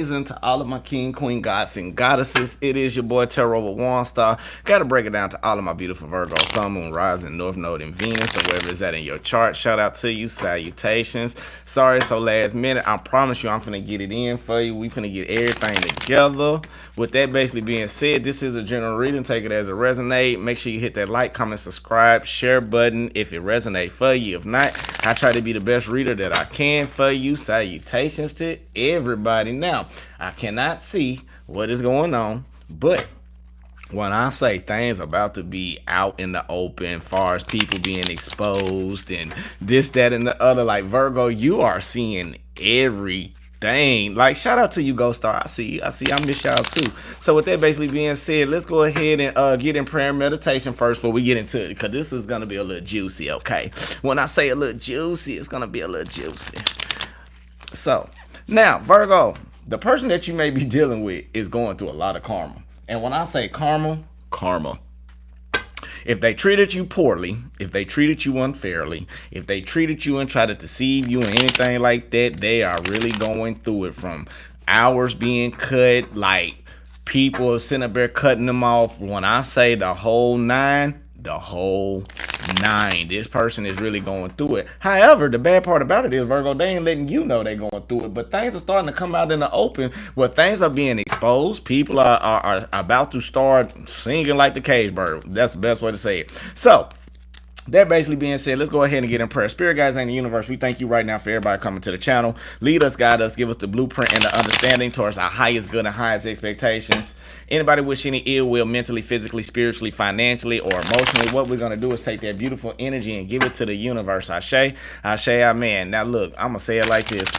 To all of my king, queen, gods, and goddesses, it is your boy Tarot with Waunstar. Gotta break it down to all of my beautiful Virgo, Sun, Moon, Rising, North Node, and Venus, or wherever it's at in your chart. Shout out to you, salutations. Sorry it's so last minute. I promise you I'm finna get it in for you. We finna get everything together. With that basically being said, this is a general reading. Take it as it resonate. Make sure you hit that like, comment, subscribe, share button if it resonates for you. If not, I try to be the best reader that I can for you. Salutations to everybody. Now, I cannot see what is going on, but when I say things about to be out in the open, far as people being exposed and this, that, and the other, like Virgo, you are seeing everything. Like, shout out to you, Star. I see, I miss y'all too. So with that basically being said, let's go ahead and get in prayer and meditation first before we get into it, because this is gonna be a little juicy, okay? When I say a little juicy, it's gonna be a little juicy. So now, Virgo, the person that you may be dealing with is going through a lot of karma. And when I say karma, if they treated you poorly, if they treated you unfairly, if they treated you and tried to deceive you and anything like that, they are really going through it, from hours being cut, like people sitting up there cutting them off. When I say the whole nine, this person is really going through it. However, the bad part about it is, Virgo, they ain't letting you know they're going through it, but things are starting to come out in the open where things are being exposed. People are about to start singing like the cage bird. That's the best way to say it. So that basically being said, let's go ahead and get in prayer. Spirit guides in the universe, we thank you right now for everybody coming to the channel. Lead us, guide us, give us the blueprint and the understanding towards our highest good and highest expectations. Anybody wish any ill will, mentally, physically, spiritually, financially, or emotionally, what we're going to do is take that beautiful energy and give it to the universe. Ashe, amen. Now look, I'm going to say it like this.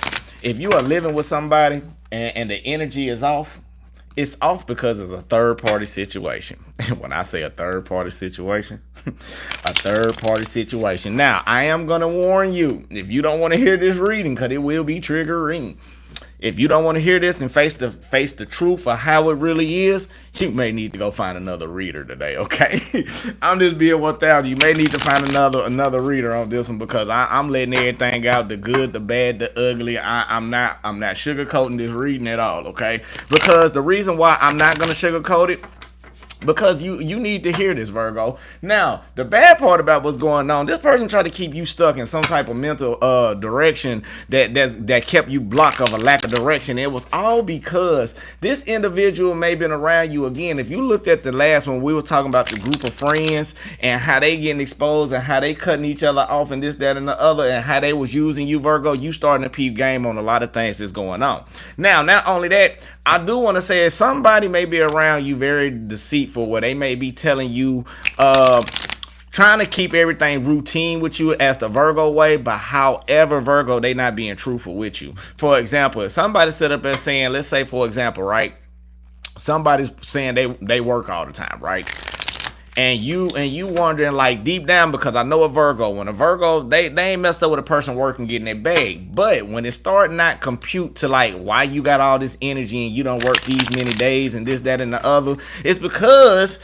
If you are living with somebody and the energy is off, it's off because it's a third-party situation. And when I say a third-party situation, Now, I am going to warn you, if you don't want to hear this reading, because it will be triggering. If you don't want to hear this and face the truth of how it really is, you may need to go find another reader today, okay? I'm just being 1,000. You may need to find another reader on this one, because I'm letting everything out, the good, the bad, the ugly. I'm not sugarcoating this reading at all, okay? Because the reason why I'm not going to sugarcoat it, because you need to hear this, Virgo. Now, the bad part about what's going on, this person tried to keep you stuck in some type of mental direction that kept you blocked of a lack of direction. It was all because this individual may have been around you. Again, if you looked at the last one, we were talking about the group of friends and how they getting exposed and how they cutting each other off and this, that, and the other, and how they was using you, Virgo. You starting to peep game on a lot of things that's going on. Now, not only that, I do want to say somebody may be around you very deceitful, where they may be telling you, trying to keep everything routine with you as the Virgo way, but however, Virgo, they not being truthful with you. For example, if somebody set up there saying, let's say, for example, right, somebody's saying they work all the time, right? And you wondering, like, deep down, because I know a Virgo, when a Virgo, they ain't messed up with a person working, getting their bag. But when it start not compute to, like, why you got all this energy and you don't work these many days and this, that, and the other, it's because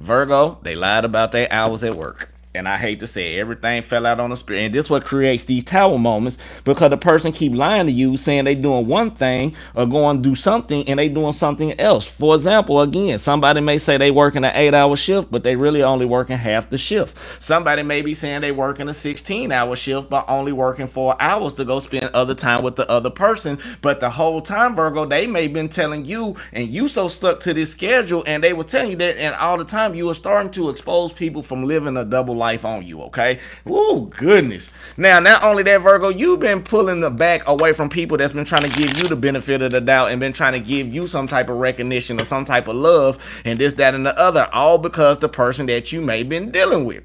Virgo, they lied about their hours at work. And I hate to say it, everything fell out on the spirit. And this is what creates these tower moments, because the person keep lying to you, saying they doing one thing or going to do something and they doing something else. For example, again, somebody may say they working an 8-hour shift, but they really only working half the shift. Somebody may be saying they working a 16-hour shift, but only working 4 hours to go spend other time with the other person. But the whole time, Virgo, they may been telling you, and you so stuck to this schedule, and they were telling you that, and all the time you were starting to expose people from living a double life on you, okay? Woo, goodness. Now, not only that, Virgo, you've been pulling the back away from people that's been trying to give you the benefit of the doubt and been trying to give you some type of recognition or some type of love and this, that, and the other, all because the person that you may have been dealing with.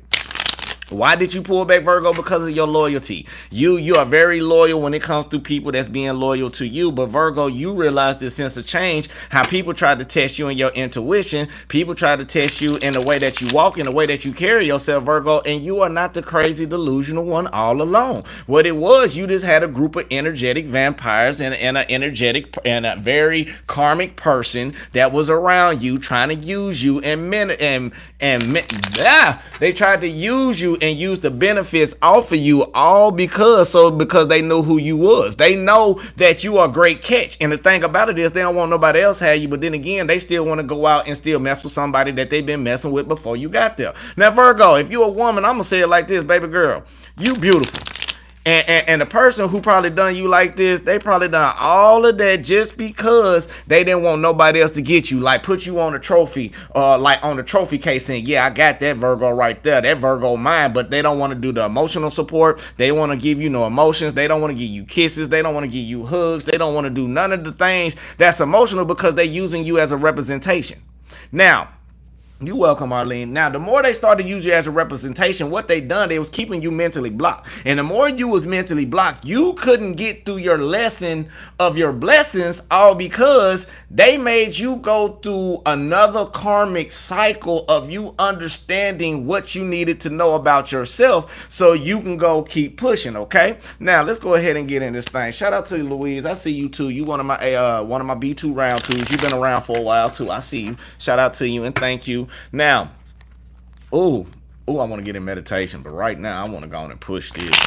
Why did you pull back, Virgo? Because of your loyalty. You are very loyal when it comes to people that's being loyal to you. But Virgo, you realize this sense of change, how people try to test you in your intuition. People try to test you in the way that you walk, in the way that you carry yourself, Virgo. And you are not the crazy, delusional one all alone. What it was, you just had a group of energetic vampires and an energetic and a very karmic person that was around you trying to use you they tried to use you and use the benefits off of you, all because they know who you was. They know that you are a great catch. And the thing about it is they don't want nobody else have you, but then again, they still want to go out and still mess with somebody that they've been messing with before you got there. Now, Virgo, if you're a woman, I'm gonna say it like this, baby girl, you beautiful. And the person who probably done you like this, they probably done all of that just because they didn't want nobody else to get you, like put you on a trophy, like on the trophy case saying, yeah, I got that Virgo right there, that Virgo mine. But they don't want to do the emotional support. They want to give you no emotions. They don't want to give you kisses. They don't want to give you hugs. They don't want to do none of the things that's emotional because they're using you as a representation. Now, you welcome, Arlene. Now, the more they started to use you as a representation, what they done, they was keeping you mentally blocked. And the more you was mentally blocked, you couldn't get through your lesson of your blessings, all because they made you go through another karmic cycle of you understanding what you needed to know about yourself so you can go keep pushing, okay? Now, let's go ahead and get in this thing. Shout out to you, Louise. I see you too. You one of my B2 round twos. You've been around for a while too. I see you. Shout out to you and thank you. Now, I want to get in meditation, but right now I want to go on and push this.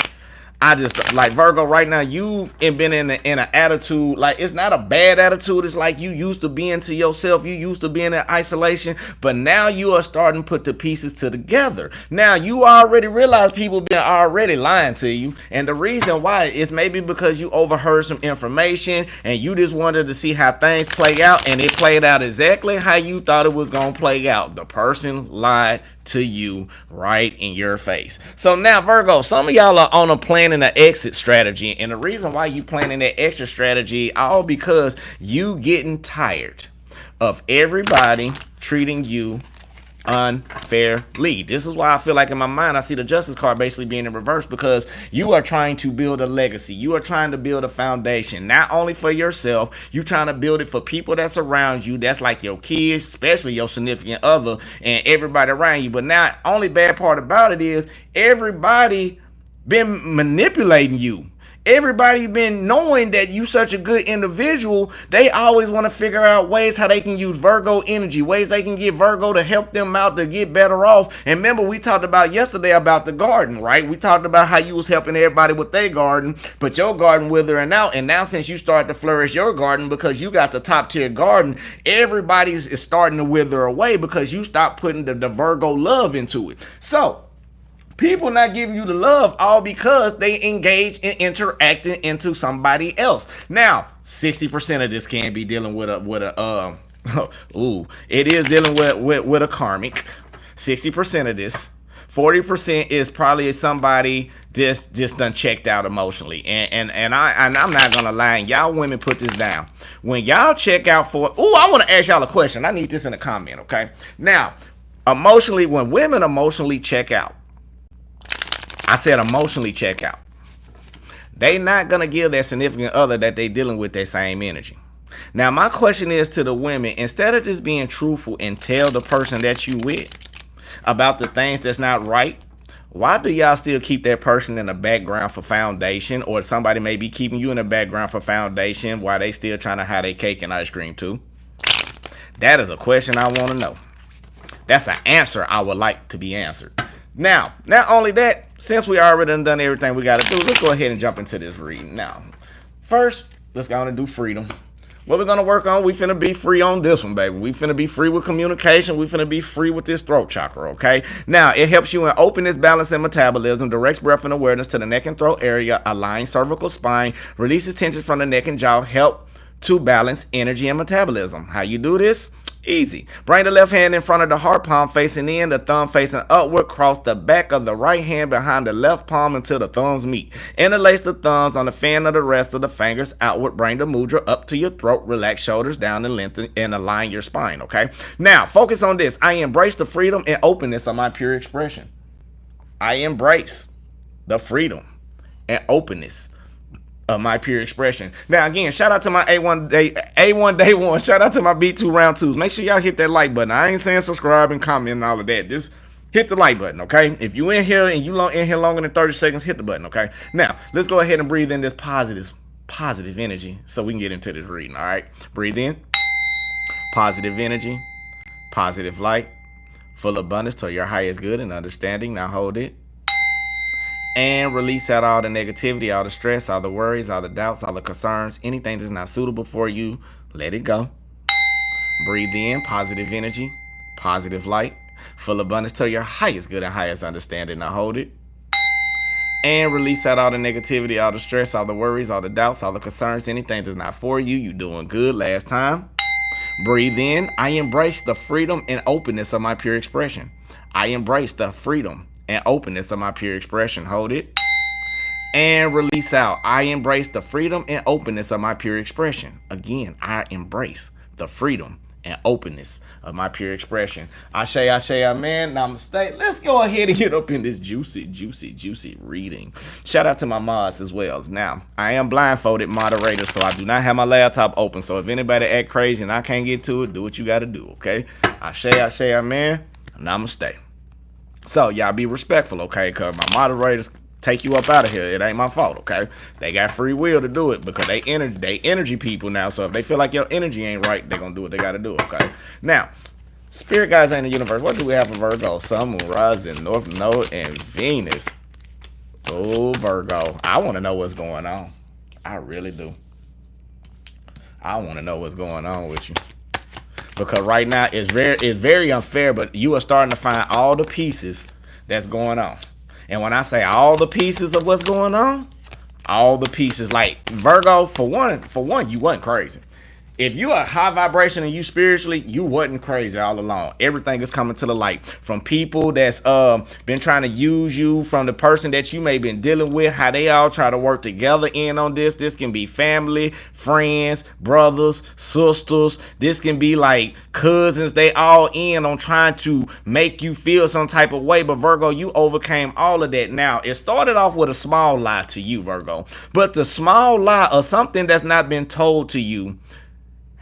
I just like Virgo right now. You have been in an attitude, like it's not a bad attitude. It's like you used to being to yourself. You used to being in isolation, but now you are starting to put the pieces together. Now you already realize people been already lying to you, and the reason why is maybe because you overheard some information and you just wanted to see how things play out, and it played out exactly how you thought it was gonna play out. The person lied to you right in your face. So now, Virgo, some of y'all are on a planning an exit strategy, and the reason why you planning that exit strategy all because you getting tired of everybody treating you unfairly. This is why I feel like in my mind I see the Justice card basically being in reverse, because you are trying to build a legacy. You are trying to build a foundation, not only for yourself, you trying to build it for people that's around you, that's like your kids, especially your significant other and everybody around you. But now, only bad part about it is everybody been manipulating you. Everybody been knowing that you such a good individual. They always want to figure out ways how they can use Virgo energy, ways they can get Virgo to help them out to get better off. And remember, we talked about yesterday about the garden, right? We talked about how you was helping everybody with their garden, but your garden withering out. And now since you started to flourish your garden because you got the top tier garden, everybody's is starting to wither away because you stopped putting the Virgo love into it. So people not giving you the love all because they engage in interacting into somebody else. Now, 60% of this can be dealing with a it is dealing with a karmic. 60% of this. 40% is probably somebody just done checked out emotionally. And I'm not gonna lie, and y'all women put this down. When y'all check out for I want to ask y'all a question. I need this in a comment, okay? Now, emotionally, when women emotionally check out, I said emotionally check out, they not going to give their significant other that they dealing with that same energy. Now, my question is to the women, instead of just being truthful and tell the person that you with about the things that's not right, why do y'all still keep that person in the background for foundation, or somebody may be keeping you in the background for foundation while they still trying to have their cake and ice cream too? That is a question I want to know. That's an answer I would like to be answered. Now, not only that, since we already done everything we got to do, let's go ahead and jump into this reading. Now, first, let's go on and do freedom. What we're going to work on, we finna be free on this one, baby. We finna be free with communication. We finna be free with this throat chakra, okay? Now, it helps you in openness, balance, and metabolism, directs breath and awareness to the neck and throat area, aligns cervical spine, releases tension from the neck and jaw, help to balance energy and metabolism. How you do this? Easy. Bring the left hand in front of the heart, palm facing in, the thumb facing upward. Cross the back of the right hand behind the left palm until the thumbs meet. Interlace the thumbs on the fan of the rest of the fingers outward. Bring the mudra up to your throat. Relax shoulders down and lengthen and align your spine, okay? Now, focus on this. I embrace the freedom and openness of my pure expression. I embrace the freedom and openness of my pure expression. Now, again, shout out to my A1 day one. Shout out to my B2 round twos. Make sure y'all hit that like button. I ain't saying subscribe and comment and all of that. Just hit the like button, okay? If you in here and you in here longer than 30 seconds, hit the button, okay? Now, let's go ahead and breathe in this positive energy so we can get into this reading, all right? Breathe in. Positive energy. Positive light. Full abundance to your highest good and understanding. Now hold it. And release out all the negativity, all the stress, all the worries, all the doubts, all the concerns, anything that's not suitable for you. Let it go. Breathe in positive energy, positive light, full abundance to your highest good and highest understanding. Now hold it. And release out all the negativity, all the stress, all the worries, all the doubts, all the concerns, anything that's not for you. You doing good. Last time. Breathe in. I embrace the freedom and openness of my pure expression. I embrace the freedom and openness of my pure expression. Hold it. And release out. I embrace the freedom and openness of my pure expression. Again, I embrace the freedom and openness of my pure expression. Ashe, amen. Namaste. Let's go ahead and get up in this juicy reading. Shout out to my mods as well. Now, I am blindfolded moderator, so I do not have my laptop open. So if anybody act crazy and I can't get to it, do what you got to do, okay? Ashe, amen. Namaste. So y'all be respectful, okay? Because my moderators take you up out of here. It ain't my fault, okay? They got free will to do it because they energy people now. So if they feel like your energy ain't right, they're gonna do what they gotta do, okay? Now, spirit guys in the universe, what do we have for Virgo? Sun, Moon, Rising, North Node, and Venus. Oh, Virgo. I want to know what's going on. I really do. I want to know what's going on with you. Because right now it's very unfair, but you are starting to find all the pieces that's going on. And when I say all the pieces of what's going on, all the pieces, like Virgo, for one, you wasn't crazy. If you are high vibration and you spiritually, you wasn't crazy all along. Everything is coming to the light from people that's been trying to use you, from the person that you may been dealing with, how they all try to work together in on this. This can be family, friends, brothers, sisters. This can be like cousins. They all in on trying to make you feel some type of way. But Virgo, you overcame all of that. Now, it started off with a small lie to you, Virgo. But the small lie of something that's not been told to you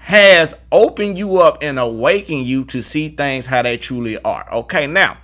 has opened you up and awakened you to see things how they truly are. Okay, now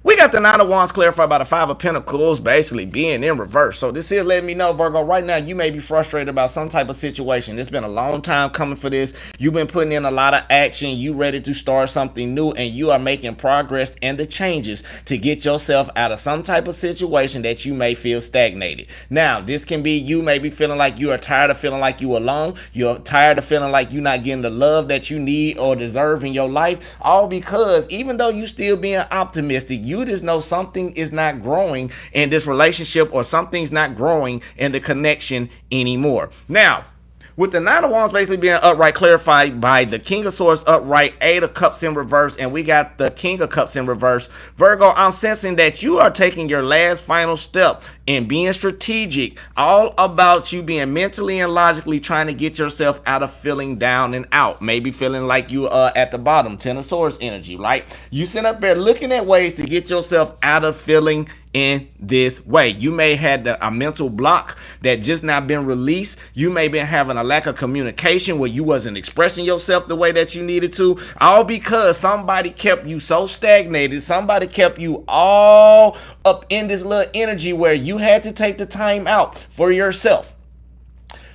we got the Nine of Wands clarified by the Five of Pentacles basically being in reverse. So this is letting me know, Virgo, right now you may be frustrated about some type of situation. It's been a long time coming for this. You've been putting in a lot of action. You ready to start something new, and you are making progress and the changes to get yourself out of some type of situation that you may feel stagnated. Now, this can be you may be feeling like you are tired of feeling like you alone. You're tired of feeling like you're not getting the love that you need or deserve in your life. All because even though you still being optimistic, you just know something is not growing in this relationship, or something's not growing in the connection anymore. Now, with the Nine of Wands basically being upright, clarified by the King of Swords upright, Eight of Cups in reverse, and we got the King of Cups in reverse. Virgo, I'm sensing that you are taking your last final step in being strategic, all about you being mentally and logically trying to get yourself out of feeling down and out. Maybe feeling like you are at the bottom, Ten of Swords energy, right? You sit up there looking at ways to get yourself out of feeling in this way. You may have a mental block that just not been released. You may be having a lack of communication where you wasn't expressing yourself the way that you needed to, all because somebody kept you so stagnated. Somebody kept you all up in this little energy where you had to take the time out for yourself.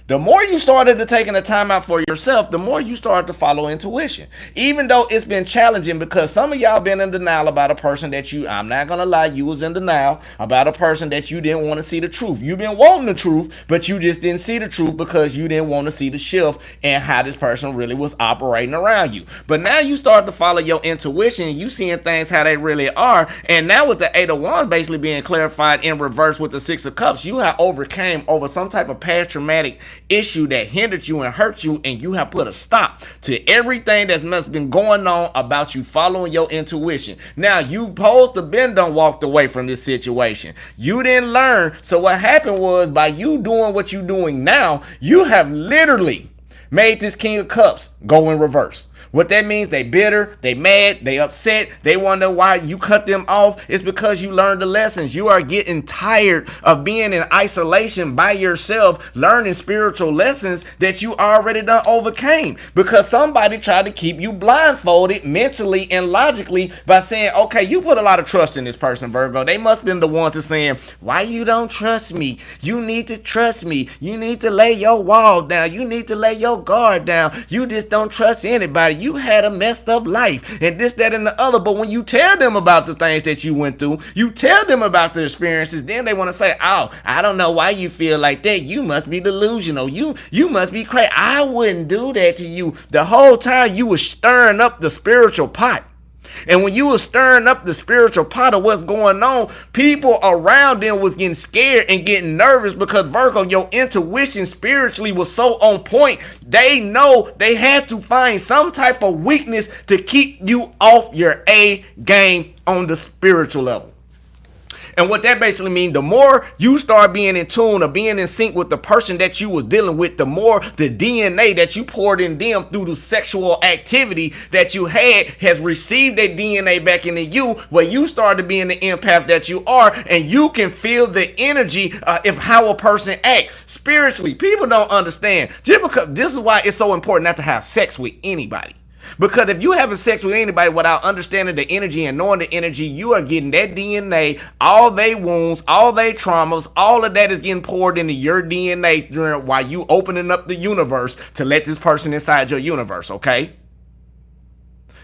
The more you started to taking the time out for yourself, the more you start to follow intuition. Even though it's been challenging, because some of y'all been in denial about a person that you, I'm not going to lie, you was in denial about a person that you didn't want to see the truth. You've been wanting the truth, but you just didn't see the truth because you didn't want to see the shift and how this person really was operating around you. But now you start to follow your intuition, you seeing things how they really are. And now with the Eight of Wands basically being clarified in reverse with the Six of Cups, you have overcame over some type of past traumatic issue that hindered you and hurt you, and you have put a stop to everything that's must been going on about you following your intuition. Now you posed to been done walked away from this situation. You didn't learn. So what happened was, by you doing what you're doing now, you have literally made this King of Cups go in reverse. What that means, they bitter, they mad, they upset, they wonder why you cut them off. It's because you learned the lessons. You are getting tired of being in isolation by yourself, learning spiritual lessons that you already done overcame, because somebody tried to keep you blindfolded mentally and logically by saying, okay, you put a lot of trust in this person, Virgo. They must have been the ones that saying, why you don't trust me? You need to trust me. You need to lay your wall down. You need to lay your guard down. You just don't trust anybody. You had a messed up life and this, that, and the other. But when you tell them about the things that you went through, you tell them about the experiences, then they want to say, oh, I don't know why you feel like that. You must be delusional. You must be crazy. I wouldn't do that to you. The whole time you were stirring up the spiritual pot. And when you were stirring up the spiritual pot of what's going on, people around them was getting scared and getting nervous because, Virgo, your intuition spiritually was so on point. They know they had to find some type of weakness to keep you off your A game on the spiritual level. And what that basically means, the more you start being in tune or being in sync with the person that you was dealing with, the more the DNA that you poured in them through the sexual activity that you had has received that DNA back into you, where you started being the empath that you are, and you can feel the energy of how a person acts spiritually. People don't understand. Just because this is why it's so important not to have sex with anybody. Because if you having sex with anybody without understanding the energy and knowing the energy, you are getting that DNA, all they wounds, all they traumas, all of that is getting poured into your DNA during while you opening up the universe to let this person inside your universe, okay?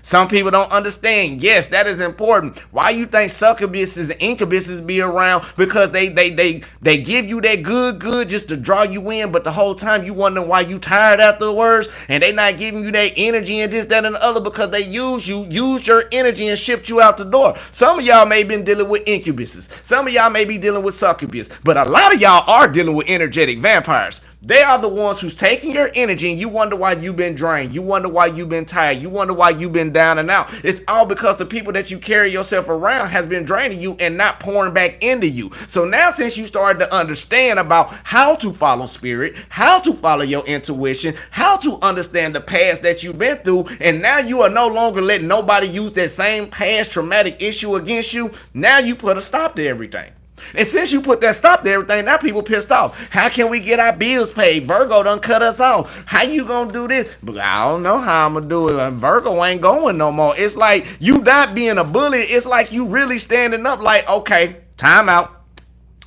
Some people don't understand. Yes, that is important. Why you think succubuses and incubuses be around? Because they give you that good just to draw you in, but the whole time you wondering why you tired afterwards, and they not giving you that energy and this, that, and the other because they used your energy and shipped you out the door. Some of y'all may have been dealing with incubuses. Some of y'all may be dealing with succubus, but a lot of y'all are dealing with energetic vampires. They are the ones who's taking your energy, and you wonder why you've been drained. You wonder why you've been tired. You wonder why you've been down and out. It's all because the people that you carry yourself around has been draining you and not pouring back into you. So now, since you started to understand about how to follow spirit, how to follow your intuition, how to understand the past that you've been through, and now you are no longer letting nobody use that same past traumatic issue against you, now you put a stop to everything. And since you put that stop to everything, now people pissed off. How can we get our bills paid? Virgo done cut us off. How you gonna do this? But I don't know how I'm gonna do it. And Virgo ain't going no more. It's like you not being a bully. It's like you really standing up like, okay, time out.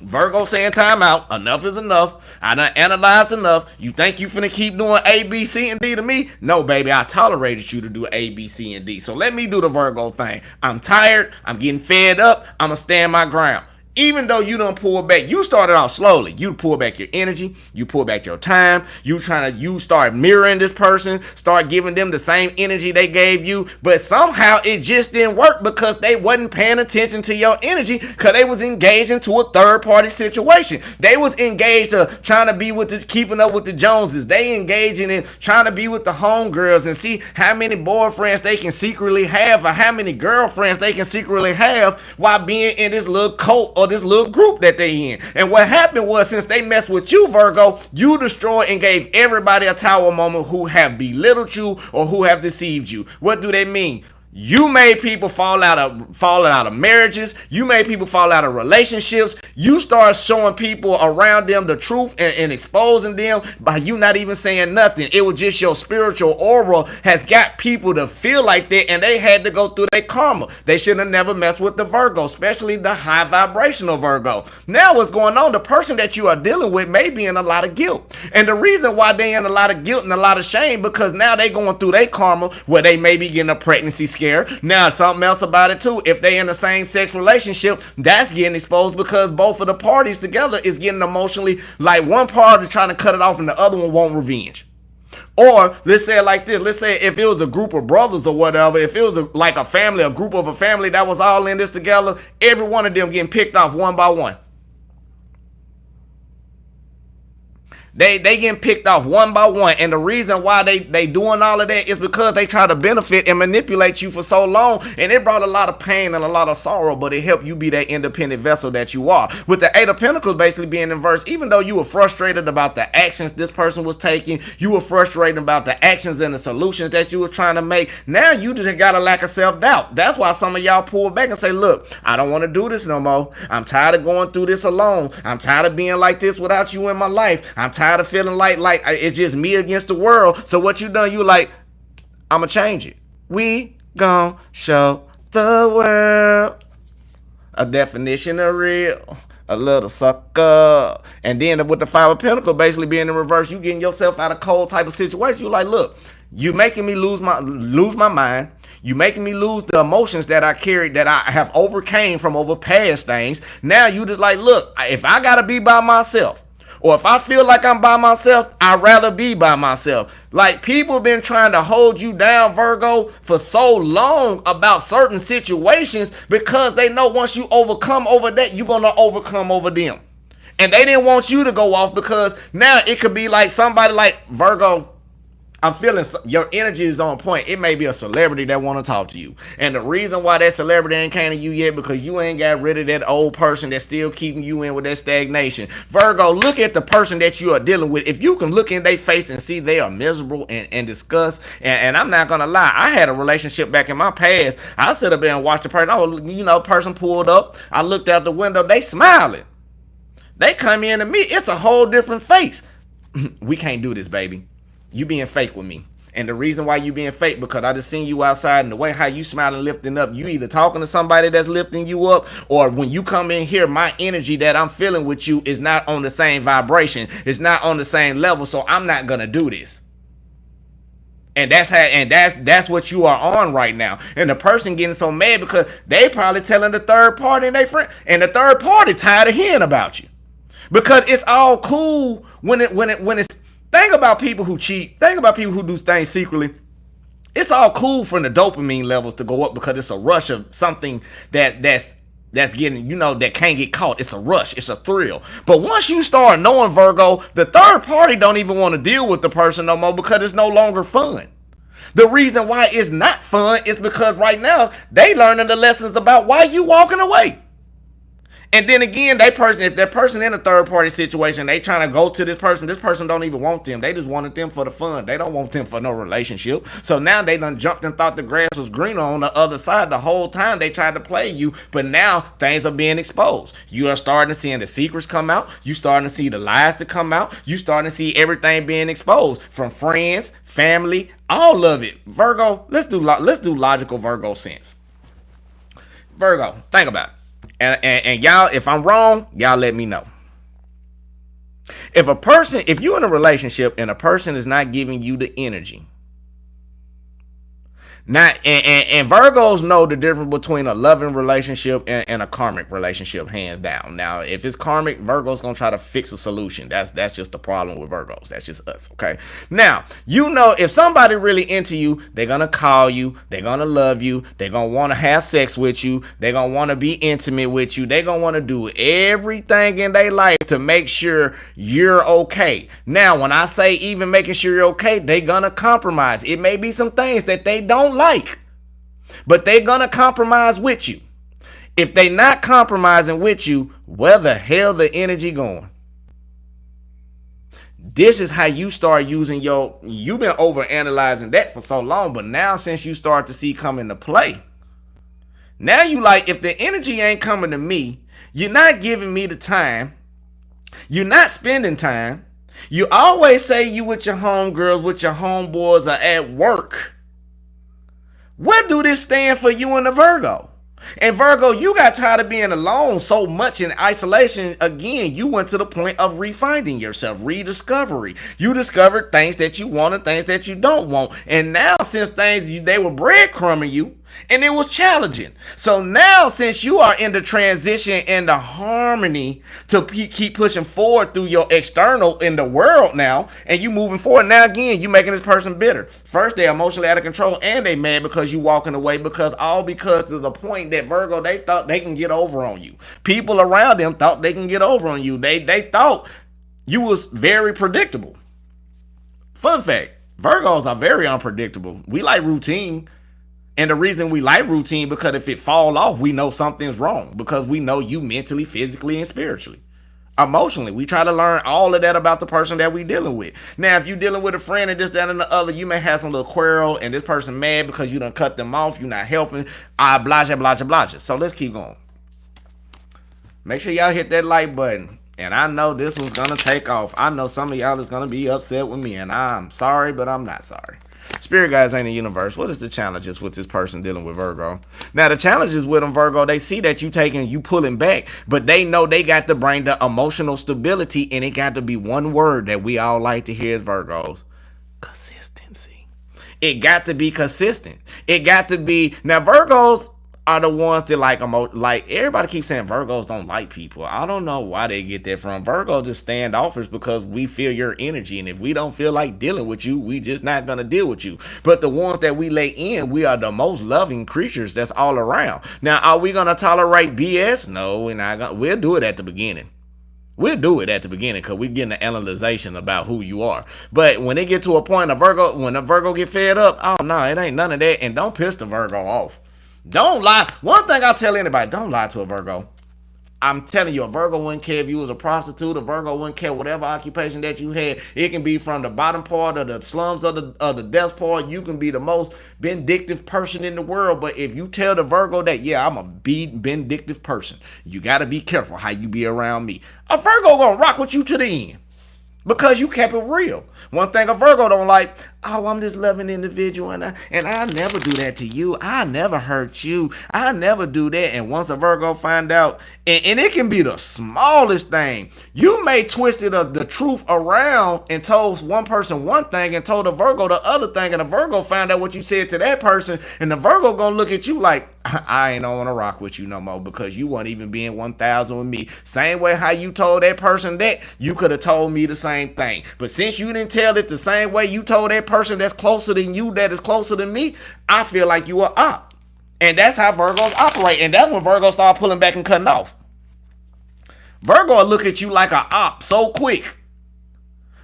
Virgo saying time out. Enough is enough. I done analyzed enough. You think you finna keep doing A, B, C, and D to me? No, baby. I tolerated you to do A, B, C, and D. So let me do the Virgo thing. I'm tired. I'm getting fed up. I'm gonna stand my ground. Even though you don't pull back, you started off slowly. You pull back your energy, you pull back your time, you start mirroring this person, start giving them the same energy they gave you, but somehow it just didn't work because they wasn't paying attention to your energy because they was engaged into a third party situation. They was engaged trying to be with keeping up with the Joneses. They engaging in trying to be with the homegirls and see how many boyfriends they can secretly have or how many girlfriends they can secretly have while being in this little cult or this little group that they in. And what happened was, since they messed with you, Virgo, you destroyed and gave everybody a tower moment who have belittled you or who have deceived you. What do they mean? You made people fall out of marriages. You made people fall out of relationships. You start showing people around them the truth and exposing them by you not even saying nothing. It was just your spiritual aura has got people to feel like that, and they had to go through their karma. They should have never messed with the Virgo, especially the high vibrational Virgo. Now what's going on? The person that you are dealing with may be in a lot of guilt. And the reason why they in a lot of guilt and a lot of shame, because now they going through their karma where they may be getting a pregnancy scare. Now, something else about it too. If they in the same sex relationship, that's getting exposed because both of the parties together is getting emotionally, like one party trying to cut it off and the other one want revenge. Or let's say it like this. Let's say if it was a group of brothers or whatever, if it was like a family, a group of a family that was all in this together, every one of them getting picked off one by one. They getting picked off one by one, and the reason why they doing all of that is because they try to benefit and manipulate you for so long, and it brought a lot of pain and a lot of sorrow, but it helped you be that independent vessel that you are. With the Eight of Pentacles basically being inverse, even though you were frustrated about the actions this person was taking, you were frustrated about the actions and the solutions that you were trying to make, now you just got a lack of self-doubt. That's why some of y'all pull back and say, look, I don't want to do this no more. I'm tired of going through this alone. I'm tired of being like this without you in my life. I'm tired of feeling like it's just me against the world. So what you done, you like, I'ma change it. We gon' show the world a definition of real, a little sucker. And then with the Five of Pentacles basically being in reverse, you getting yourself out of cold type of situation. You like, look, you making me lose my mind. You making me lose the emotions that I carried, that I have overcame from over past things. Now you just like, look, if I gotta be by myself, or if I feel like I'm by myself, I'd rather be by myself. Like, people been trying to hold you down, Virgo, for so long about certain situations because they know once you overcome over that, you're going to overcome over them. And they didn't want you to go off because now it could be like somebody like Virgo. I'm feeling your energy is on point. It may be a celebrity that want to talk to you. And the reason why that celebrity ain't came to you yet, because you ain't got rid of that old person that's still keeping you in with that stagnation. Virgo, look at the person that you are dealing with. If you can look in their face and see they are miserable and disgust, and I'm not going to lie, I had a relationship back in my past. I sit up there and watch the person. Oh, person pulled up. I looked out the window. They smiling. They come in to me. It's a whole different face. We can't do this, baby. You being fake with me. And the reason why you being fake, because I just seen you outside and the way how you smiling, lifting up, you either talking to somebody that's lifting you up, or when you come in here, my energy that I'm feeling with you is not on the same vibration. It's not on the same level. So I'm not going to do this. And that's what you are on right now. And the person getting so mad because they probably telling the third party and they friend, and the third party tired of hearing about you, because it's all cool when it's. Think about people who cheat. Think about people who do things secretly. It's all cool for the dopamine levels to go up because it's a rush of something that's getting, that can't get caught. It's a rush. It's a thrill. But once you start knowing, Virgo, the third party don't even want to deal with the person no more because it's no longer fun. The reason why it's not fun is because right now they learning the lessons about why you walking away. And then again, if that person in a third party situation, they trying to go to this person don't even want them. They just wanted them for the fun. They don't want them for no relationship. So now they done jumped and thought the grass was greener on the other side. The whole time they tried to play you, but now things are being exposed. You are starting to see the secrets come out. You starting to see the lies to come out. You starting to see everything being exposed from friends, family, all of it. Virgo, let's do logical Virgo sense. Virgo, think about it. And y'all, if I'm wrong, y'all let me know. If you're in a relationship and a person is not giving you the energy, and Virgos know the difference between a loving relationship and a karmic relationship, hands down. Now, if it's karmic, Virgo's gonna try to fix a solution. That's just the problem with Virgos. That's just us, okay? Now, if somebody really into you, they're gonna call you, they're gonna love you, they're gonna want to have sex with you, they're gonna want to be intimate with you, they're gonna want to do everything in their life to make sure you're okay. Now, when I say even making sure you're okay, they're gonna compromise. It may be some things that they don't like, but they're gonna compromise with you. If they not compromising with you, where the hell the energy going? This is how you start using you've been over analyzing that for so long, but now since you start to see come into play, now you like, if the energy ain't coming to me, you're not giving me the time, you're not spending time, you always say you with your homegirls, with your homeboys, or at work. What do this stand for you in the Virgo? And Virgo, you got tired of being alone so much in isolation. Again, you went to the point of refinding yourself, rediscovery. You discovered things that you want and things that you don't want. And now, since they were breadcrumbing you, and it was challenging. So now, since you are in the transition and the harmony to keep pushing forward through your external in the world now, and you moving forward, now again, you making this person bitter. First, they're emotionally out of control, and they mad because you walking away, because to the point that Virgo, they thought they can get over on you. People around them thought they can get over on you. They thought you was very predictable. Fun fact, Virgos are very unpredictable. We like routine. And the reason we like routine, because if it fall off, we know something's wrong, because we know you mentally, physically, and spiritually. Emotionally, we try to learn all of that about the person that we dealing with. Now, if you're dealing with a friend and this, that, and the other, you may have some little quarrel and this person mad because you done cut them off, you're not helping, blah. So let's keep going. Make sure y'all hit that like button. And I know this one's going to take off. I know some of y'all is going to be upset with me, and I'm sorry, but I'm not sorry. Spirit guides ain't the universe. What is the challenges with this person dealing with Virgo? Now, the challenges with them, Virgo, they see that you pulling back, but they know they got to bring the emotional stability, and it got to be one word that we all like to hear as Virgos: consistency. It got to be consistent. It got to be. Now, Virgos are the ones that like everybody keeps saying Virgos don't like people. I don't know why they get that from. Virgo just standoffish because we feel your energy, and if we don't feel like dealing with you, we just not gonna deal with you. But the ones that we lay in, we are the most loving creatures that's all around. Now, are we gonna tolerate BS? No, we're not gonna. We'll do it at the beginning. We'll do it at the beginning because we're getting an analyzation about who you are. But when it get to a point of Virgo, when a Virgo get fed up, oh no, it ain't none of that. And don't piss the Virgo off. Don't lie. One thing I tell anybody, don't lie to a Virgo. I'm telling you, a Virgo wouldn't care if you was a prostitute. A Virgo wouldn't care whatever occupation that you had. It can be from the bottom part of the slums of the death part. You can be the most vindictive person in the world. But if you tell the Virgo that, yeah, I'm a vindictive person, you got to be careful how you be around me. A Virgo gonna rock with you to the end because you kept it real. One thing a Virgo don't like, oh, I'm this loving individual, and I never do that to you. I never hurt you. I never do that. And once a Virgo find out, and it can be the smallest thing, you may twisted the truth around and told one person one thing and told a Virgo the other thing, and a Virgo found out what you said to that person, and the Virgo gonna look at you like, I ain't don't want to rock with you no more because you weren't even being 1,000 with me. Same way how you told that person that, you could have told me the same thing. But since you didn't tell it the same way you told that person that's closer than you, that is closer than me, I feel like you are up. And that's how Virgos operate. And that's when Virgos start pulling back and cutting off. Virgo will look at you like an op so quick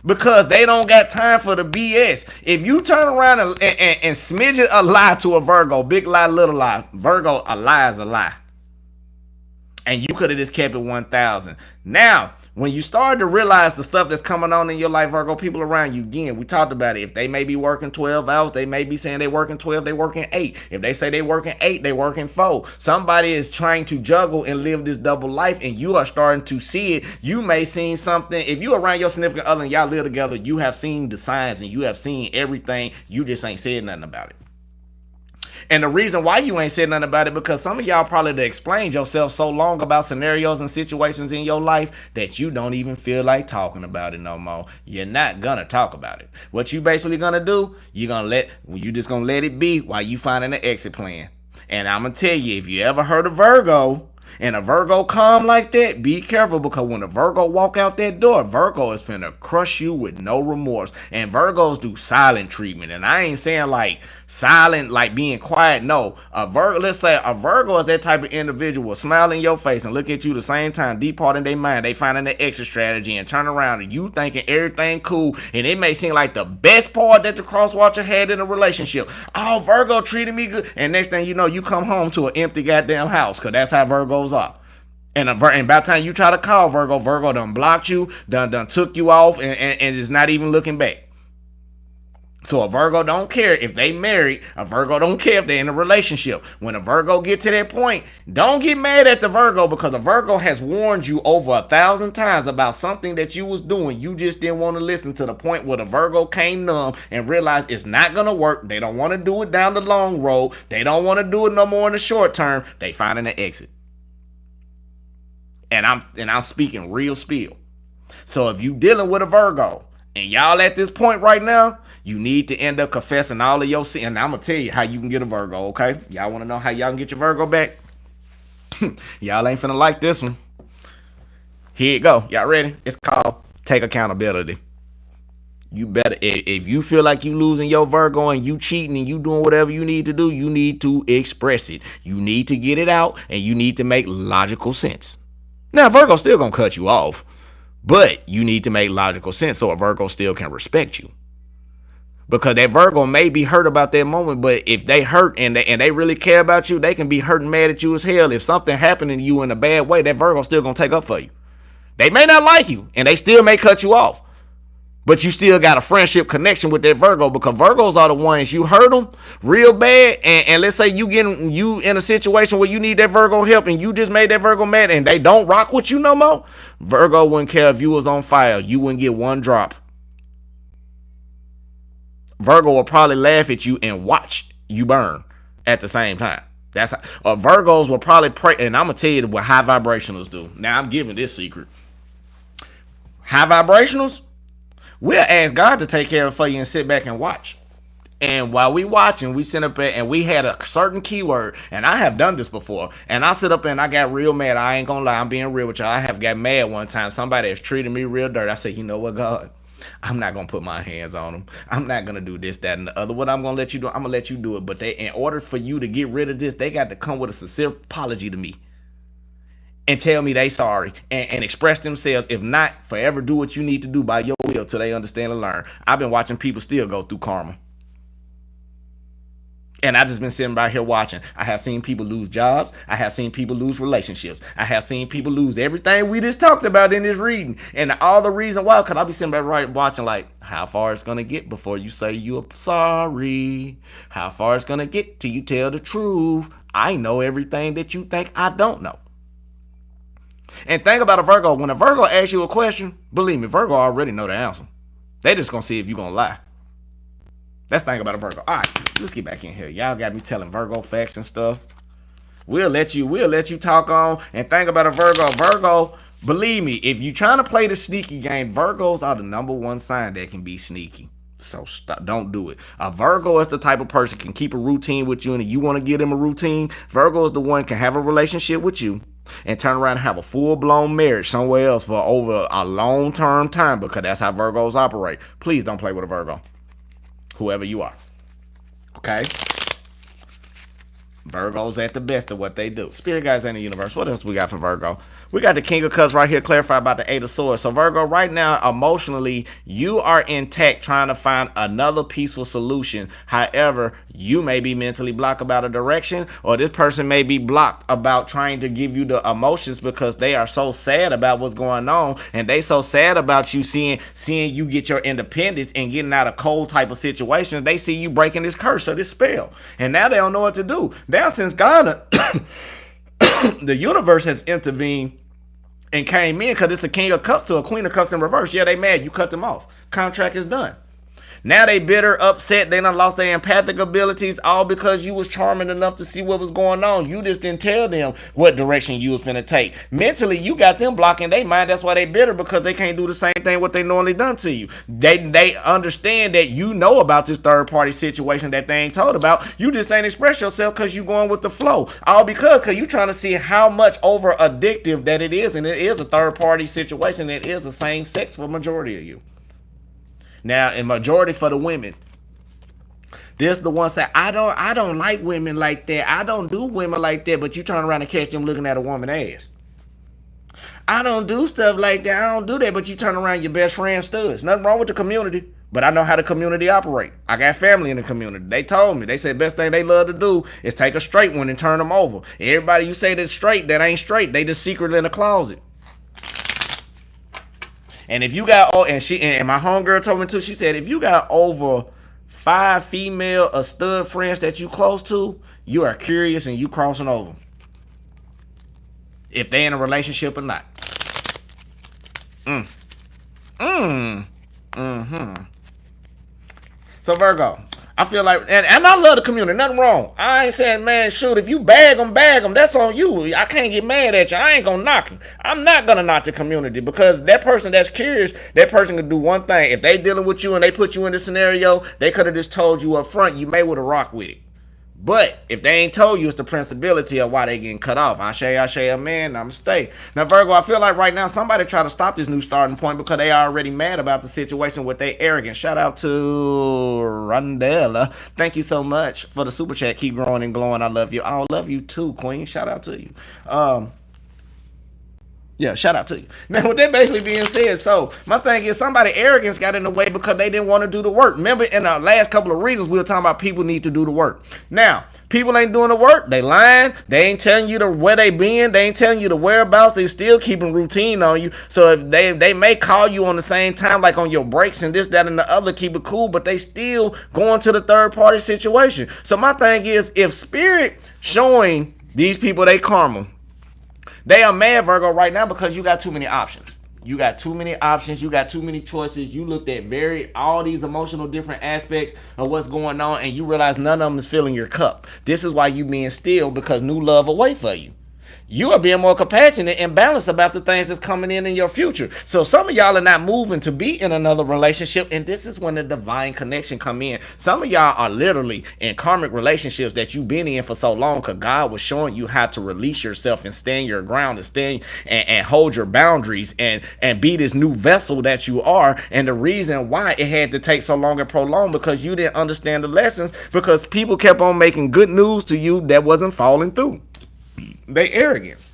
because they don't got time for the BS. If you turn around and smidge a lie to a Virgo, big lie, little lie, Virgo, a lie is a lie. And you could have just kept it 1,000. Now, when you start to realize the stuff that's coming on in your life, Virgo, people around you, again, we talked about it. If they may be working 12 hours, they may be saying they working 12, they working 8. If they say they working 8, they working 4. Somebody is trying to juggle and live this double life, and you are starting to see it. You may seen something. If you around your significant other and y'all live together, you have seen the signs and you have seen everything. You just ain't said nothing about it. And the reason why you ain't said nothing about it, because some of y'all probably explained yourself so long about scenarios and situations in your life that you don't even feel like talking about it no more. You're not gonna talk about it. What you basically gonna do, you just gonna let it be while you finding an exit plan. And I'm gonna tell you, if you ever heard of Virgo, and a Virgo come like that, be careful, because when a Virgo walk out that door, Virgo is finna crush you with no remorse. And Virgos do silent treatment. And I ain't saying like silent, like being quiet. No, let's say a Virgo is that type of individual, smile in your face and look at you the same time, deep part in their mind, they finding the exit strategy and turn around and you thinking everything cool. And it may seem like the best part that the cross watcher had in a relationship. Oh, Virgo treated me good. And next thing you know, you come home to an empty goddamn house, because that's how Virgos are. And by the time you try to call Virgo done blocked you, done took you off, and is not even looking back. So a Virgo don't care if they married. A Virgo don't care if they in a relationship. When a Virgo get to that point, don't get mad at the Virgo, because a Virgo has warned you over 1,000 times about something that you was doing. You just didn't want to listen, to the point where the Virgo came numb and realized it's not going to work. They don't want to do it down the long road. They don't want to do it no more in the short term. They finding an exit. And I'm speaking real spiel. So if you dealing with a Virgo and y'all at this point right now, you need to end up confessing all of your sin. And I'm gonna tell you how you can get a Virgo, okay? Y'all want to know how y'all can get your Virgo back? Y'all ain't finna like this one. Here you go. Y'all ready? It's called take accountability. You better, if you feel like you losing your Virgo and you cheating and you doing whatever you need to do, you need to express it. You need to get it out, and you need to make logical sense. Now, Virgo still gonna cut you off, but you need to make logical sense so a Virgo still can respect you. Because that Virgo may be hurt about that moment, but if they hurt and they really care about you, they can be hurt and mad at you as hell. If something happened to you in a bad way, that Virgo still gonna take up for you. They may not like you, and they still may cut you off, but you still got a friendship connection with that Virgo, because Virgos are the ones you hurt them real bad. And let's say you in a situation where you need that Virgo help and you just made that Virgo mad and they don't rock with you no more. Virgo wouldn't care if you was on fire. You wouldn't get one drop. Virgo will probably laugh at you and watch you burn at the same time. That's how, Virgos will probably pray, and I'm gonna tell you what high vibrationals do. Now I'm giving this secret. High vibrationals, we'll ask God to take care of it for you and sit back and watch. And while we watching, we sit up there and we had a certain keyword, and I have done this before. And I sit up there and I got real mad. I ain't gonna lie, I'm being real with y'all. I have got mad one time. Somebody has treated me real dirty. I said, you know what, God? I'm not gonna put my hands on them. I'm not gonna do this, that, and the other. What I'm gonna let you do, I'm gonna let you do it. But they, in order for you to get rid of this, they got to come with a sincere apology to me and tell me they sorry and express themselves. If not, forever do what you need to do by your will till they understand and learn. I've been watching people still go through karma. And I just been sitting right here watching. I have seen people lose jobs. I have seen people lose relationships. I have seen people lose everything we just talked about in this reading. And all the reason why, because I'll be sitting back right watching like how far it's going to get before you say you're sorry. How far it's going to get till you tell the truth. I know everything that you think I don't know. And think about a Virgo. When a Virgo asks you a question, believe me, Virgo already know the answer. They just going to see if you're going to lie. That's the thing about a Virgo. All right, let's get back in here. Y'all got me telling Virgo facts and stuff. We'll let you talk on and think about a Virgo. Virgo, believe me, if you trying to play the sneaky game, Virgos are the number one sign that can be sneaky. So stop, don't do it. A Virgo is the type of person can keep a routine with you, and if you want to give them a routine, Virgo is the one can have a relationship with you and turn around and have a full-blown marriage somewhere else for over a long-term time, because that's how Virgos operate. Please don't play with a Virgo. Whoever you are. Okay? Virgos at the best of what they do. Spirit guys in the universe. What else we got for Virgo? We got the King of Cups right here, clarify about the Eight of Swords. So Virgo, right now, emotionally, you are intact trying to find another peaceful solution. However, you may be mentally blocked about a direction, or this person may be blocked about trying to give you the emotions because they are so sad about what's going on, and they so sad about you seeing you get your independence and getting out of cold type of situations. They see you breaking this curse or this spell, and now they don't know what to do. Now, since God, the universe has intervened and came in, because it's a King of Cups to a Queen of Cups in reverse. Yeah, they mad. You cut them off. Contract is done. Now they bitter, upset. They done lost their empathic abilities, all because you was charming enough to see what was going on. You just didn't tell them what direction you was finna take. Mentally, you got them blocking their mind. That's why they bitter, because they can't do the same thing what they normally done to you. They understand that you know about this third party situation that they ain't told about. You just ain't express yourself because you going with the flow. All because you trying to see how much over addictive that it is, and it is a third party situation. It is the same sex for majority of you. Now, in majority for the women, this the one say, I don't like women like that. I don't do women like that. But you turn around and catch them looking at a woman's ass. I don't do stuff like that. I don't do that. But you turn around, your best friend studs. Nothing wrong with the community, but I know how the community operate. I got family in the community. They told me. They said best thing they love to do is take a straight one and turn them over. Everybody you say that's straight, that ain't straight. They just secretly in the closet. And if you got, and my homegirl told me too, she said, if you got over 5 female or stud friends that you close to, you are curious and you crossing over. If they in a relationship or not. So Virgo, I feel like, and I love the community, nothing wrong. I ain't saying, man, shoot, if you bag them, that's on you. I can't get mad at you. I ain't gonna knock you. I'm not gonna knock the community, because that person that's curious, that person can do one thing. If they dealing with you and they put you in this scenario, they could have just told you up front, you may would have rocked with it. But if they ain't told you, it's the principality of why they getting cut off. I say, amen, namaste. Now, Virgo, I feel like right now somebody try to stop this new starting point because they already mad about the situation with their arrogance. Shout out to Rondella. Thank you so much for the super chat. Keep growing and glowing. I love you. I love you too, Queen. Shout out to you. Yeah, shout out to you. Now, with that basically being said, so my thing is somebody arrogance got in the way because they didn't want to do the work. Remember in the last couple of readings, we were talking about people need to do the work. Now, people ain't doing the work. They lying. They ain't telling you where they been. They ain't telling you the whereabouts. They still keeping routine on you. So if they may call you on the same time, like on your breaks and this, that, and the other, keep it cool, but they still going to the third party situation. So my thing is, if spirit showing these people they karma, they are mad, Virgo, right now because you got too many options. You got too many options. You got too many choices. You looked at all these emotional different aspects of what's going on, and you realize none of them is filling your cup. This is why you being still, because new love will wait for you. You are being more compassionate and balanced about the things that's coming in your future. So some of y'all are not moving to be in another relationship, and this is when the divine connection come in. Some of y'all are literally in karmic relationships that you've been in for so long, because God was showing you how to release yourself and stand your ground and stand and hold your boundaries and be this new vessel that you are. And the reason why it had to take so long and prolong, because you didn't understand the lessons, because people kept on making good news to you that wasn't falling through. They arrogance.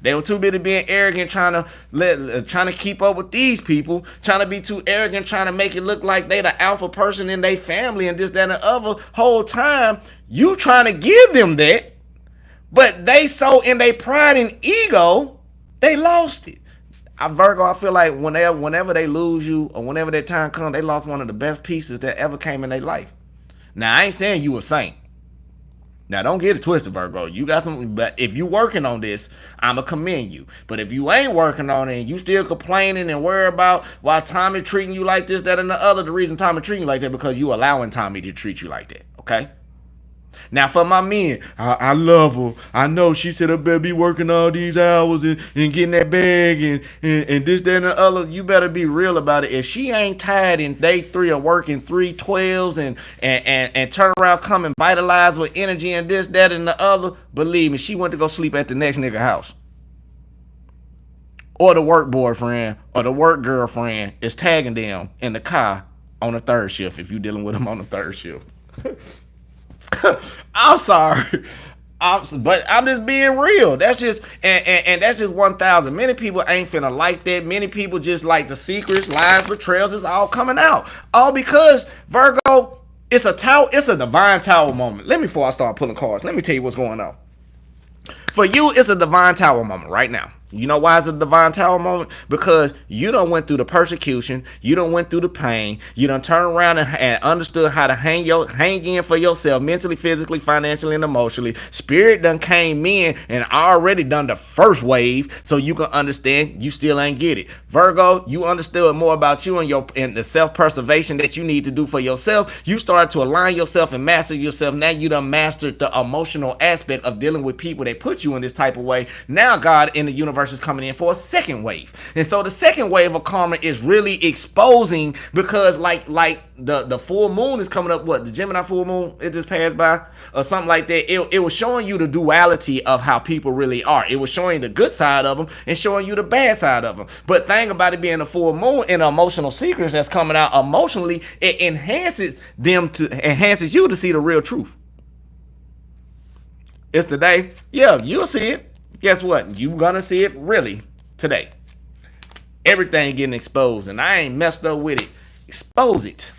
They were too busy being arrogant, trying to keep up with these people, trying to be too arrogant, trying to make it look like they the alpha person in their family and this, that, and the other. Whole time you trying to give them that, but they so in their pride and ego, they lost it. Virgo, I feel like whenever they lose you or whenever that time comes, they lost one of the best pieces that ever came in their life. Now, I ain't saying you a saint. Now, don't get it twisted, Virgo. You got something, but if you working on this, I'ma commend you. But if you ain't working on it and you still complaining and worry about why Tommy treating you like this, that, and the other, the reason Tommy treating you like that, because you allowing Tommy to treat you like that, okay? Now, for my men, I love her. I know she said I better be working all these hours and getting that bag and this, that, and the other. You better be real about it. If she ain't tired and day 3 of working 3 12s and turn around, come and vitalize with energy and this, that, and the other, believe me, she went to go sleep at the next nigga house. Or the work boyfriend or the work girlfriend is tagging them in the car on the 3rd shift if you dealing with them on the 3rd shift. I'm sorry, but I'm just being real. That's just and that's just 1,000. Many people ain't finna like that. Many people just like the secrets, lies, betrayals. It's all coming out, all because Virgo. It's a divine tower moment. Before I start pulling cards, let me tell you what's going on. For you, it's a divine tower moment right now. You know why it's a divine tower moment? Because you done went through the persecution. You done went through the pain. You done turned around and understood how to hang in for yourself mentally, physically, financially, and emotionally. Spirit done came in and already done the first wave, so you can understand. You still ain't get it. Virgo, you understood more about you and the self-preservation that you need to do for yourself. You started to align yourself and master yourself. Now you done mastered the emotional aspect of dealing with people that put you in this type of way. Now God in the universe is coming in for a second wave. And so the second wave of karma is really exposing, because like the full moon is coming up. What, the Gemini full moon, it just passed by or something like that. It was showing you the duality of how people really are. It was showing you the good side of them and showing you the bad side of them. But thing about it being a full moon and emotional secrets that's coming out emotionally, it enhances you to see the real truth. It's today. Yeah, you'll see it. Guess what? You gonna see it really today. Everything getting exposed, and I ain't messed up with it. Expose it.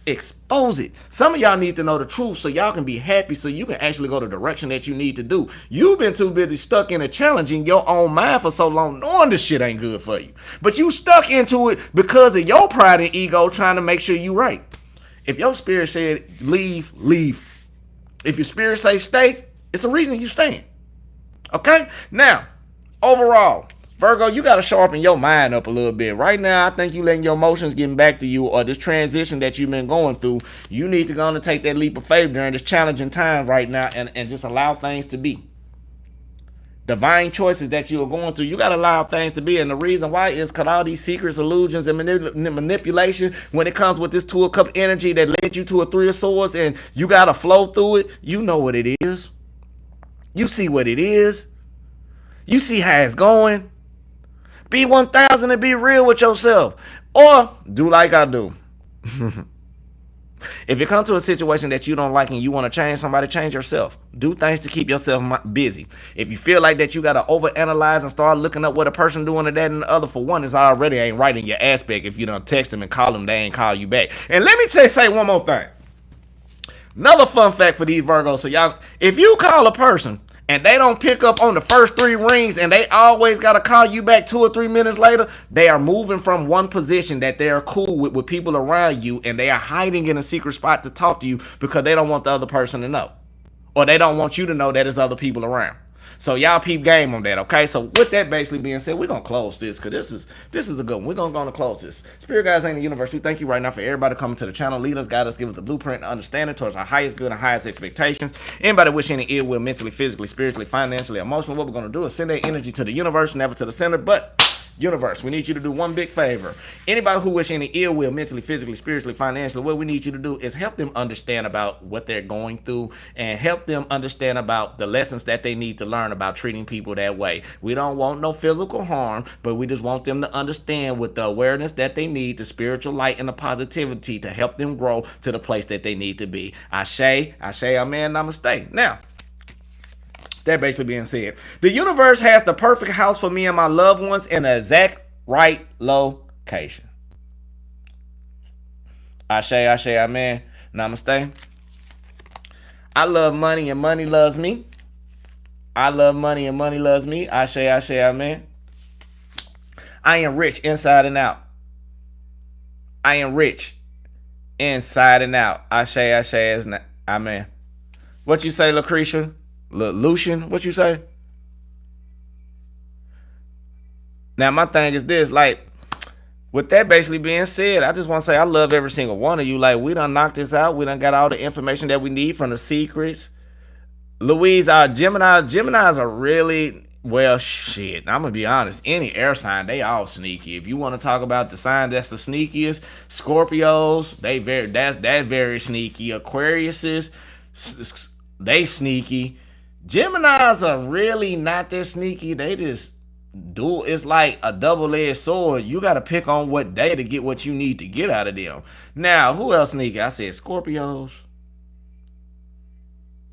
Expose it. Some of y'all need to know the truth so y'all can be happy, so you can actually go the direction that you need to do. You've been too busy stuck in a challenging your own mind for so long, knowing this shit ain't good for you. But you stuck into it because of your pride and ego trying to make sure you right. If your spirit said leave, leave. If your spirit say stay, it's a reason you staying. Okay? Now, overall, Virgo, you got to sharpen your mind up a little bit. Right now, I think you letting your emotions getting back to you, or this transition that you've been going through. You need to go on and take that leap of faith during this challenging time right now and just allow things to be. Divine choices that you are going through, you got to allow things to be. And the reason why is because all these secrets, illusions, and manipulation, when it comes with this 2 of Cups energy that led you to a 3 of Swords, and you got to flow through it, you know what it is. You see what it is. You see how it's going. Be 1,000 and be real with yourself. Or do like I do. If you come to a situation that you don't like and you want to change somebody, change yourself. Do things to keep yourself busy. If you feel like that you got to overanalyze and start looking up what a person doing and that and the other, for one, is already ain't right in your aspect. If you don't text them and call them, they ain't call you back. And let me say one more thing. Another fun fact for these Virgos. So y'all, if you call a person and they don't pick up on the first 3 rings and they always got to call you back 2 or 3 minutes later, they are moving from one position that they are cool with people around you, and they are hiding in a secret spot to talk to you because they don't want the other person to know, or they don't want you to know that there's other people around. So y'all peep game on that, okay? So with that basically being said, we're gonna close this because this is a good one. We're gonna close this. Spirit guys ain't the universe. We thank you right now for everybody coming to the channel. Lead us, guide us, give us the blueprint and understanding towards our highest good and highest expectations. Anybody wish any ill will mentally, physically, spiritually, financially, emotionally, what we're gonna do is send that energy to the universe, never to the center, but universe, we need you to do one big favor. Anybody who wish any ill will mentally, physically, spiritually, financially, what we need you to do is help them understand about what they're going through and help them understand about the lessons that they need to learn about treating people that way. We don't want no physical harm, but we just want them to understand with the awareness that they need, the spiritual light and the positivity to help them grow to the place that they need to be. Ashe, amen, namaste. Now, that basically being said, the universe has the perfect house for me and my loved ones in the exact right location. Ashe, amen, namaste. I love money and money loves me. I love money and money loves me. Ashe, amen. I am rich inside and out. I am rich inside and out. Ashe, amen. What you say, Lucretia? Lucian, what you say? Now my thing is this, like, with that basically being said, I just want to say I love every single one of you. Like, we done knocked this out. We done got all the information that we need from the secrets. Louise, our Geminis are really, well, shit, I'm gonna be honest, any air sign, they all sneaky. If you want to talk about the sign that's the sneakiest, Scorpios, that's very sneaky. Aquariuses, they sneaky. Geminis are really not that sneaky. They just do. It's like a double-edged sword. You got to pick on what day to get what you need to get out of them. Now, who else sneaky? I said Scorpios.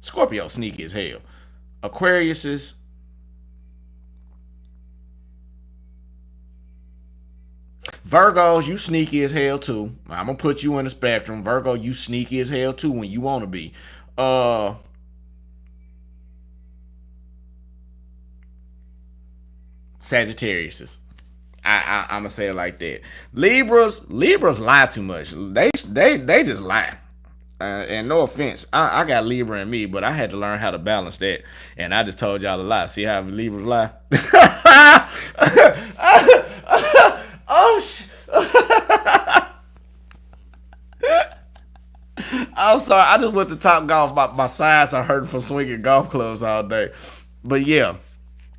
Scorpio sneaky as hell. Aquariuses. Virgos, you sneaky as hell too. I'm going to put you in the spectrum. Virgo, you sneaky as hell too when you want to be. Sagittarius. I'm gonna say it like that. Libras lie too much. They just lie. And no offense, I got Libra in me, but I had to learn how to balance that. And I just told y'all a lie. See how Libras lie? I'm sorry. I just went to Top Golf. My sides are hurting from swinging golf clubs all day. But yeah.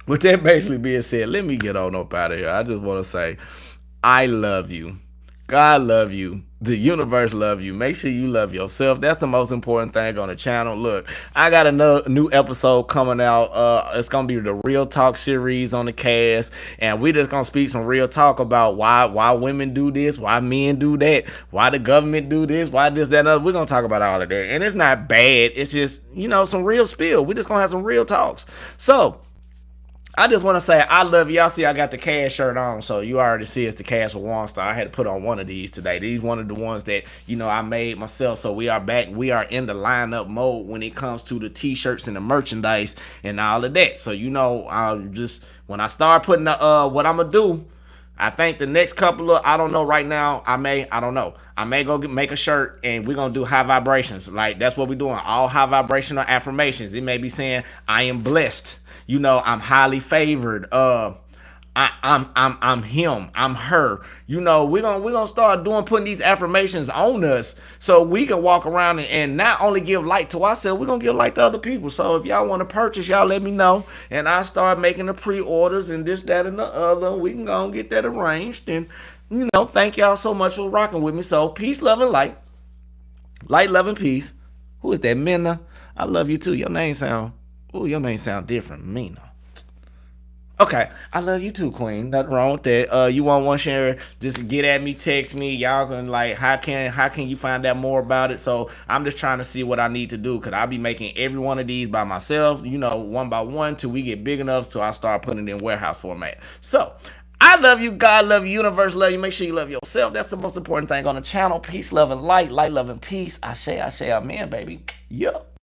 With that basically being said, let me get on up out of here. I just want to say, I love you. God love you. The universe love you. Make sure you love yourself. That's the most important thing on the channel. Look, I got a new episode coming out. It's going to be the Real Talk series on the cast. And we just going to speak some real talk about why women do this, why men do that, why the government do this, why this, that, and other. We're going to talk about all of that. And it's not bad. It's just, some real spill. We're just going to have some real talks. So, I just want to say I love y'all. See, I got the Cash shirt on, so you already see it's the Cash with Waunstar. I had to put on one of these today. These one of the ones that I made myself. So we are back. We are in the lineup mode when it comes to the t-shirts and the merchandise and all of that. So I'll just when I start putting the what I'm gonna do. I think the next couple of, I don't know right now, I don't know. I may go make a shirt and we're going to do high vibrations. Like, that's what we're doing. All high vibrational affirmations. It may be saying, I am blessed. I'm highly favored. I'm him. I'm her. We're gonna start putting these affirmations on us so we can walk around and not only give light to ourselves, we're gonna give light to other people. So if y'all want to purchase, y'all let me know. And I start making the pre-orders and this, that, and the other. We can go and get that arranged. And thank y'all so much for rocking with me. So peace, love, and light. Light, love, and peace. Who is that, Minna? I love you too. Your name sound different, Mina. Okay, I love you too, Queen. Nothing wrong with that. You want one share? Just get at me, text me. Y'all can how can you find out more about it? So I'm just trying to see what I need to do, because I'll be making every one of these by myself, one by one, till we get big enough till I start putting it in warehouse format. So I love you, God love you, universe love you. Make sure you love yourself. That's the most important thing on the channel. Peace, love, and light. Light, love, and peace. Ashe, amen, baby. Yup.